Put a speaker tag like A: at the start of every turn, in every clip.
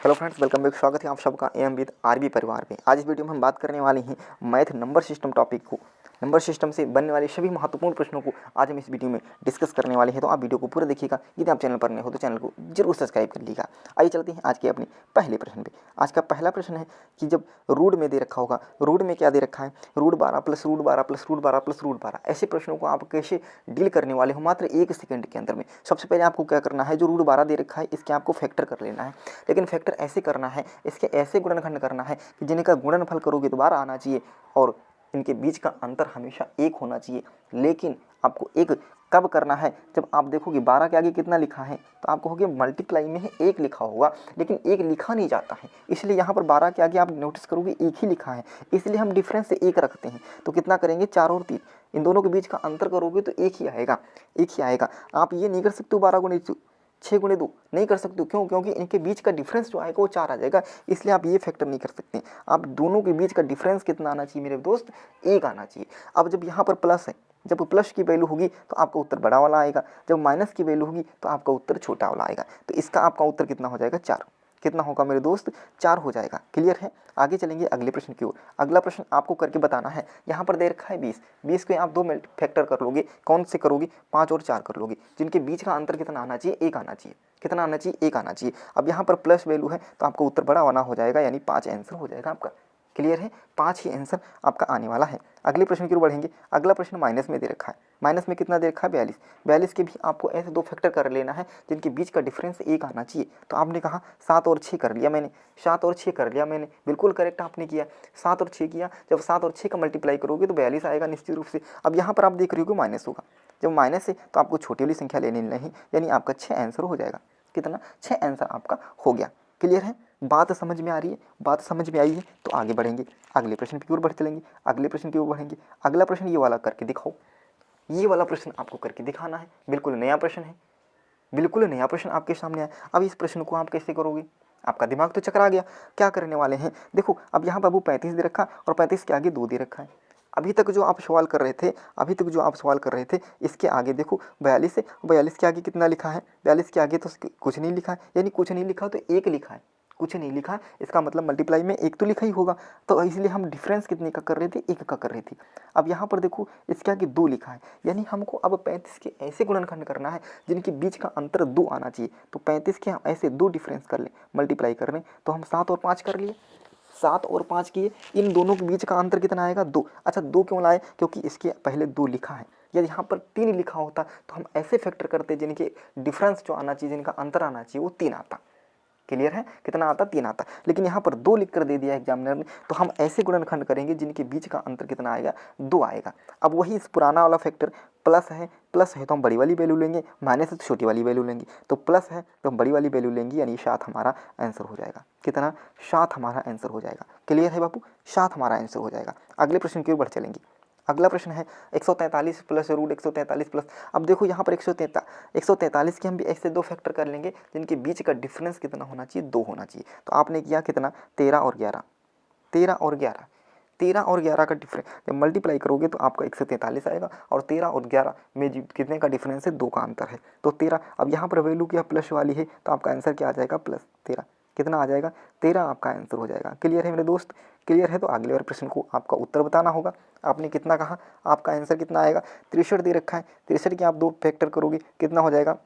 A: Hello friends, welcome back. स्वागत है आप सबका एम विद आरबी परिवार में। आज इस वीडियो में हम बात करने वाले हैं मैथ नंबर सिस्टम टॉपिक को। नंबर सिस्टम से बनने वाले सभी महत्वपूर्ण प्रश्नों को आज हम इस वीडियो में डिस्कस करने वाले हैं, तो आप वीडियो को पूरा देखिएगा। यदि आप चैनल पर नए हो तो चैनल को जरूर सब्सक्राइब कर लीजिएगा। आइए चलते हैं आज के अपने पहले प्रश्न पे। आज का पहला प्रश्न है कि जब रूट में दे रखा होगा, रूट में क्या दे रखा है, root 12 plus root 12 plus root 12 plus root 12, ऐसे प्रश्नों को आप कैसे डील करने वाले हो मात्र 1 सेकंड के अंदर में। सबसे पहले आपको क्या करना है, जो रूट 12 दे रखा है इसके आपको फैक्टर कर लेना है। लेकिन फैक्टर ऐसे करना है, इसके ऐसे गुणनखंड करना है कि जिनका गुणनफल करोगे तो 12 आना चाहिए और इनके बीच का अंतर हमेशा 1 होना चाहिए। लेकिन आपको एक कब करना है, जब आप देखोगे 12 के आगे कितना लिखा है तो आप कहोगे मल्टीप्लाई में है 1 लिखा होगा, लेकिन 1 लिखा नहीं जाता है। इसलिए यहाँ पर 12 के आगे आप नोटिस करोगे 1 ही लिखा है, इसलिए हम डिफरेंस से 1 रखते हैं। तो कितना करेंगे, 4 और 3, इन दोनों के बीच का अंतर करोगे तो 1 ही आएगा, 1 ही आएगा। आप ये नहीं कर सकते हो 12 गुणे 6 गुणे 2 नहीं कर सकते हो। क्यों? क्योंकि इनके बीच का डिफरेंस जो आएगा वो 4 आ जाएगा, इसलिए आप ये फैक्टर नहीं कर सकते। आप दोनों के बीच का डिफरेंस कितना आना चाहिए मेरे दोस्त, 1 आना चाहिए। अब जब यहाँ पर प्लस है, जब प्लस की वैल्यू होगी तो आपका उत्तर बड़ा वाला आएगा, जब माइनस की वैल्यू होगी तो आपका उत्तर छोटा वाला आएगा। तो इसका आपका उत्तर कितना हो जाएगा, 4। कितना होगा मेरे दोस्त, 4 हो जाएगा। क्लियर है? आगे चलेंगे अगले प्रश्न की ओर। अगला प्रश्न आपको करके बताना है। यहाँ पर दे रखा है 20, 20 को आप 2 फैक्टर कर लोगे। कौन से करोगे, 5 और 4 कर लोगे, जिनके बीच का अंतर कितना आना चाहिए, 1 आना चाहिए। कितना आना चाहिए, 1 आना चाहिए। अब यहाँ पर प्लस वैल्यू है तो आपका उत्तर बड़ा होना हो जाएगा, यानी 5 आंसर हो जाएगा आपका। क्लियर है? 5 ही आंसर आपका आने वाला है। अगले प्रश्न की ओर बढ़ेंगे। अगला प्रश्न माइनस में दे रखा है। माइनस में कितना दे रखा है, 42। 42 के भी आपको ऐसे 2 फैक्टर कर लेना है जिनके बीच का डिफरेंस 1 आना चाहिए। तो आपने कहा 7 और 6 कर लिया मैंने, 7 और 6 कर लिया मैंने, बिल्कुल करेक्ट आपने किया। 7 और 6 किया, जब 7 और 6 का मल्टीप्लाई करोगे तो 42 आएगा निश्चित रूप से। अब यहाँ पर आप देख रहे हो कि माइनस होगा, जब माइनस है तो आपको छोटी वाली संख्या लेनी नहीं, यानी आपका 6 आंसर हो जाएगा। कितना, 6 आंसर आपका हो गया। क्लियर है? बात समझ में आ रही है? बात समझ में आई है तो आगे बढ़ेंगे, अगले प्रश्न की ओर बढ़ चलेंगे। अगले प्रश्न की ओर बढ़ेंगे। अगला प्रश्न ये वाला करके दिखाओ। ये वाला प्रश्न आपको करके दिखाना है, बिल्कुल नया प्रश्न है, बिल्कुल नया प्रश्न आपके सामने है। अब इस प्रश्न को आप कैसे करोगे, आपका दिमाग तो चकरा गया। क्या करने वाले हैं, देखो अब यहाँ बाबू 35 दे रखा और 35 के आगे 2 दे रखा है। अभी तक जो आप सवाल कर रहे थे, अभी तक जो आप सवाल कर रहे थे, इसके आगे देखो 42 है, 42 के आगे कितना लिखा है, 42 के आगे तो कुछ नहीं लिखा है, यानी कुछ नहीं लिखा तो 1 लिखा है, कुछ नहीं लिखा है, इसका मतलब मल्टीप्लाई में 1 तो लिखा ही होगा। तो इसलिए हम डिफरेंस कितने का कर रहे थे, 1 का कर रहे थे। अब यहाँ पर देखो इसके आगे 2 लिखा है, यानी हमको अब 35 के ऐसे गुणनखंड करना है जिनके बीच का अंतर 2 आना चाहिए। तो 35 के हम ऐसे 2 डिफरेंस कर लें, मल्टीप्लाई कर लें, तो हम 7 और 5 कर लिए, 7 और 5 किए, इन दोनों के बीच का अंतर कितना आएगा, 2। अच्छा 2 क्यों लाए, क्योंकि इसके पहले 2 लिखा है। यदि यहाँ पर 3 लिखा होता तो हम ऐसे फैक्टर करते जिनके डिफरेंस जो आना चाहिए, जिनका अंतर आना चाहिए वो 3 आता। क्लियर है? कितना आता, 3 आता। लेकिन यहाँ पर 2 लिख कर दे दिया एग्जामिनर ने, तो हम ऐसे गुणनखंड करेंगे जिनके बीच का अंतर कितना आएगा, 2 आएगा। अब वही इस पुराना वाला फैक्टर, प्लस है, प्लस है तो हम बड़ी वाली वैल्यू लेंगे, माइनस है तो छोटी वाली वैल्यू लेंगे। तो प्लस है तो हम बड़ी वाली वैल्यू लेंगे, यानी 7 हमारा आंसर हो जाएगा। कितना, 7 हमारा आंसर हो जाएगा। क्लियर है बापू? 7 हमारा आंसर हो जाएगा। अगले प्रश्न की ओर बढ़ चलेंगे। अगला प्रश्न है 143 प्लस रूट 143 प्लस। अब देखो यहाँ पर 143 के हम भी ऐसे 2 फैक्टर कर लेंगे जिनके बीच का डिफरेंस कितना होना चाहिए, 2 होना चाहिए। तो आपने किया कितना, 13 और 11, 13 और 11, 13 और 11 का डिफरेंस जब मल्टीप्लाई करोगे तो आपका 143 आएगा, और 13 और 11 में कितने का डिफरेंस है, 2 का अंतर है। तो 13, अब यहाँ पर वैल्यू क्या प्लस वाली है तो आपका आंसर क्या आ जाएगा, प्लस 13। कितना आ जाएगा, 13 आपका आंसर हो जाएगा। क्लियर है मेरे दोस्त? क्लियर है? तो अगले वाले प्रश्न को आपका उत्तर बताना होगा। आपने कितना कहा, आपका आंसर कितना आएगा, 63 दे रखा है, 63 के आप 2 फैक्टर करोगे कितना हो जाएगा,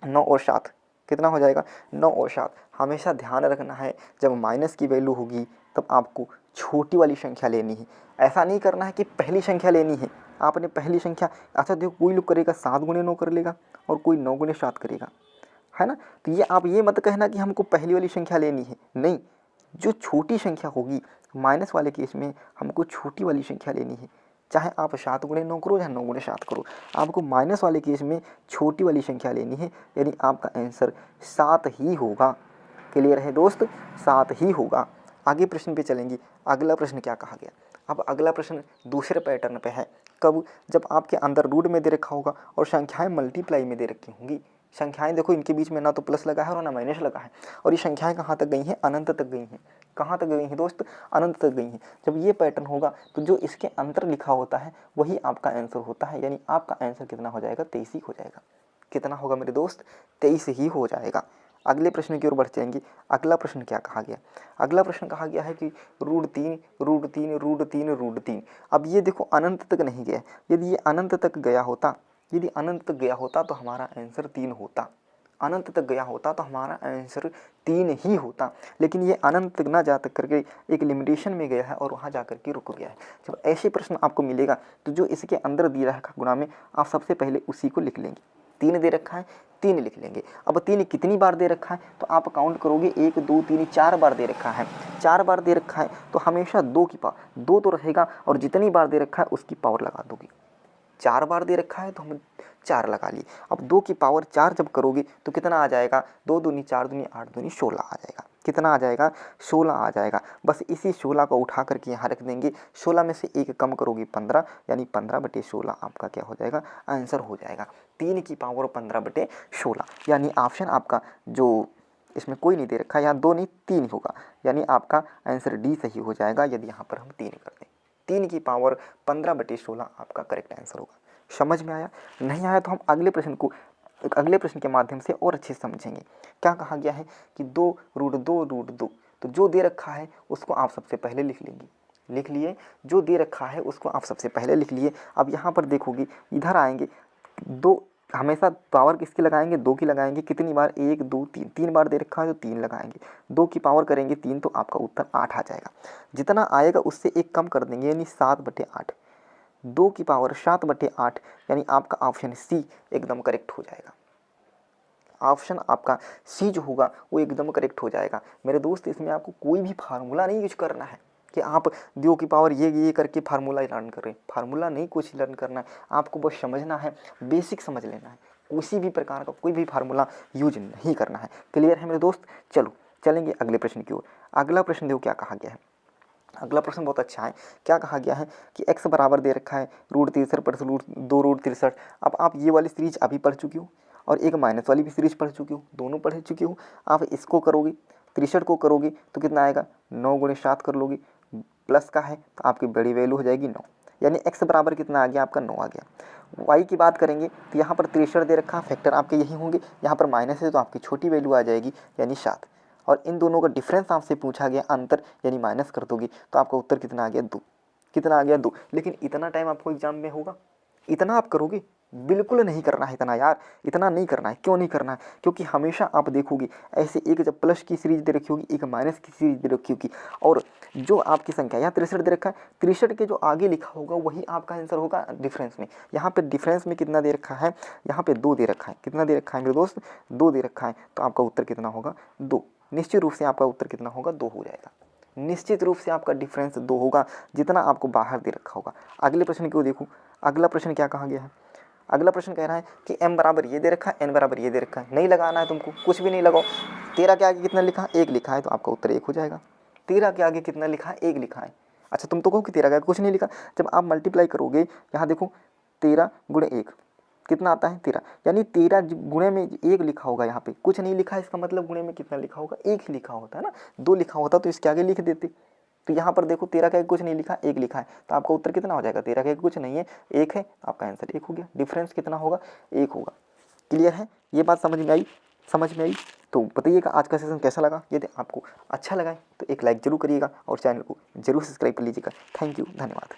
A: 9 और 7। कितना हो जाएगा, 9 और 7। हमेशा ध्यान रखना है जब माइनस की वैल्यू होगी तब आपको छोटी वाली संख्या लेनी है। ऐसा नहीं करना है कि पहली संख्या लेनी है, आपने पहली संख्या, अच्छा देखो कोई लोग करेगा 7 गुणे 9 कर लेगा और कोई 9 गुणे 7 करेगा, है ना। तो ये आप ये मत कहना कि हमको पहली वाली संख्या लेनी है, नहीं, जो छोटी संख्या होगी माइनस वाले केस में हमको छोटी वाली संख्या लेनी है। चाहे आप 7 गुणे 9 करो या 9 गुणे 7 करो, आपको माइनस वाले केस में छोटी वाली संख्या लेनी है, यानी आपका आंसर 7 ही होगा। क्लियर है दोस्त? 7 ही होगा। आगे प्रश्न पे चलेंगे। अगला प्रश्न क्या कहा गया, अब अगला प्रश्न दूसरे पैटर्न पे है। कब, जब आपके अंदर रूट में दे रखा होगा और संख्याएं मल्टीप्लाई में दे रखी होंगी। संख्याएं देखो इनके बीच में ना तो प्लस लगा है और ना माइनस लगा है, और ये संख्याएं कहाँ तक गई हैं, अनंत तक गई हैं। कहाँ तक गई हैं दोस्त, अनंत तक गई हैं। जब ये पैटर्न होगा तो जो इसके अंतर लिखा होता है वही आपका आंसर होता है, यानी आपका आंसर कितना हो जाएगा, 23 ही हो जाएगा। कितना होगा मेरे दोस्त, 23 ही हो जाएगा। अगले प्रश्न की ओर बढ़ जाएंगे। अगला प्रश्न क्या कहा गया? अगला प्रश्न कहा गया है कि √3 √3 √3 √3। अब ये देखो अनंत तक नहीं गया। यदि ये अनंत तक गया होता, यदि अनंत तक गया होता तो हमारा आंसर 3 होता। अनंत तक गया होता तो हमारा आंसर 3 ही होता। लेकिन ये अनंत तक ना जा तक करके एक लिमिटेशन में गया है और वहाँ जा करके रुक गया है। जब ऐसे प्रश्न आपको मिलेगा तो जो इसके अंदर दिया रखा गुणा में आप सबसे पहले उसी को लिख लेंगे। 3 दे रखा है, 3 लिख लेंगे। अब 3 कितनी बार दे रखा है तो आप काउंट करोगे, 1 2 3 4 बार दे रखा है। 4 बार दे रखा है तो हमेशा 2 की पावर 2 तो रहेगा और जितनी बार दे रखा है उसकी पावर लगा दोगे। 4 बार दे रखा है तो हम 4 लगा लिए। अब 2 की पावर 4 जब करोगे तो कितना आ जाएगा? 2 दूनी 4 दूनी 8 दूनी 16 आ जाएगा। कितना आ जाएगा? 16 आ जाएगा। बस इसी 16 को उठा करके यहाँ रख देंगे। 16 में से 1 कम करोगे 15, यानी 15/16 आपका क्या हो जाएगा? आंसर हो जाएगा 3 की पावर 15/16। यानी ऑप्शन आपका जो इसमें कोई नहीं दे रखा, यहाँ 2 नहीं 3 होगा, यानी आपका आंसर डी सही हो जाएगा यदि यहाँ पर हम 3 कर दें। 3 की पावर 15/16 आपका करेक्ट आंसर होगा। समझ में आया? नहीं आया तो हम अगले प्रश्न के माध्यम से और अच्छे से समझेंगे। क्या कहा गया है कि 2 √2 √2। तो जो दे रखा है उसको आप सबसे पहले लिख लेंगे। लिख लिए, जो दे रखा है उसको आप सबसे पहले लिख लिए। अब यहाँ पर देखोगे, इधर आएंगे, 2 हमेशा पावर किसकी लगाएंगे? 2 की लगाएंगे। कितनी बार? 1 2 3, 3 बार दे रखा है तो 3 लगाएंगे। 2 की पावर करेंगे 3 तो आपका उत्तर 8 आ जाएगा। जितना आएगा उससे 1 कम कर देंगे, यानी 7/8। 2 की पावर 7/8, यानी आपका ऑप्शन सी एकदम करेक्ट हो जाएगा। ऑप्शन आपका सी जो होगा वो एकदम करेक्ट हो जाएगा। मेरे दोस्त, इसमें आपको कोई भी फार्मूला नहीं यूज करना है कि आप 2 की पावर ये करके फार्मूला लर्न करें। फार्मूला नहीं कुछ लर्न करना है, आपको बस समझना है, बेसिक समझ लेना है। किसी भी प्रकार का कोई भी फार्मूला यूज नहीं करना है। क्लियर है मेरे दोस्त? चलो चलेंगे अगले प्रश्न की ओर। अगला प्रश्न देखो क्या कहा गया है। अगला प्रश्न बहुत अच्छा है। क्या कहा गया है कि x बराबर दे रखा है √63 √2 √63। अब आप ये वाली सीरीज अभी पढ़ चुकी हो और एक माइनस वाली भी सीरीज पढ़ चुकी हो, दोनों पढ़ चुकी हो। आप इसको करोगे, 63 को करोगे तो कितना आएगा? 9 × 7 कर लोगे, प्लस का है तो आपकी बड़ी वैल्यू हो जाएगी 9, यानी x बराबर कितना आ गया? आपका 9 आ गया। y की बात करेंगे तो यहाँ पर 63 दे रखा, फैक्टर आपके यही होंगे, यहाँ पर माइनस है तो आपकी छोटी वैल्यू आ जाएगी यानी 7। और इन दोनों का डिफरेंस आपसे पूछा गया, अंतर, यानी माइनस कर दोगे तो आपका उत्तर कितना आ गया? 2। कितना आ गया? 2। लेकिन इतना टाइम आपको एग्जाम में होगा? इतना आप करोगे? बिल्कुल नहीं करना है इतना यार, इतना नहीं करना है। क्यों नहीं करना है? क्योंकि हमेशा आप देखोगे ऐसे एक जब प्लस की सीरीज दे रखी होगी, एक माइनस की सीरीज दे रखी होगी, और जो आपकी संख्या यहाँ 63 दे रखा है, 63 के जो आगे लिखा होगा वही आपका आंसर होगा डिफरेंस में। यहाँ पे डिफरेंस में कितना दे रखा है? यहाँ पे 2 दे रखा है। कितना दे रखा है मेरे दोस्त? 2 दे रखा है। तो आपका उत्तर कितना होगा? 2। निश्चित रूप से आपका उत्तर कितना होगा? 2 हो जाएगा। निश्चित रूप से आपका डिफरेंस 2 होगा, जितना आपको बाहर दे रखा होगा। अगले प्रश्न को देखो। अगला प्रश्न क्या कहा गया है? अगला प्रश्न कह रहा है कि m बराबर ये दे रखा है, n बराबर ये दे रखा है। नहीं लगाना है तुमको, कुछ भी नहीं लगाओ। 13 के आगे कितना लिखा है? 1 लिखा है तो आपका उत्तर 1 हो जाएगा। 13 के आगे कितना लिखा है? 1 लिखा है। अच्छा तुम तो कहो कि 13 के आगे कुछ नहीं लिखा। जब आप मल्टीप्लाई करोगे, यहाँ देखो 13 × 1 कितना आता है? 13, यानी 13 गुणे में 1 लिखा होगा। यहाँ पे कुछ नहीं लिखा है, इसका मतलब गुणे में कितना लिखा होगा? 1 ही लिखा होता है ना। 2 लिखा होता तो इसके आगे लिख देते। तो यहाँ पर देखो 13 का कुछ नहीं लिखा, 1 लिखा है, तो आपका उत्तर कितना हो जाएगा? 13 का कुछ नहीं है, 1 है, आपका आंसर 1 हो गया। डिफरेंस कितना होगा? 1 होगा। क्लियर है? ये बात समझ में आई? समझ में आई? तो बताइएगा आज का सेशन कैसा लगा। यदि आपको अच्छा लगा तो एक लाइक जरूर करिएगा और चैनल को जरूर सब्सक्राइब कर लीजिएगा। थैंक यू, धन्यवाद।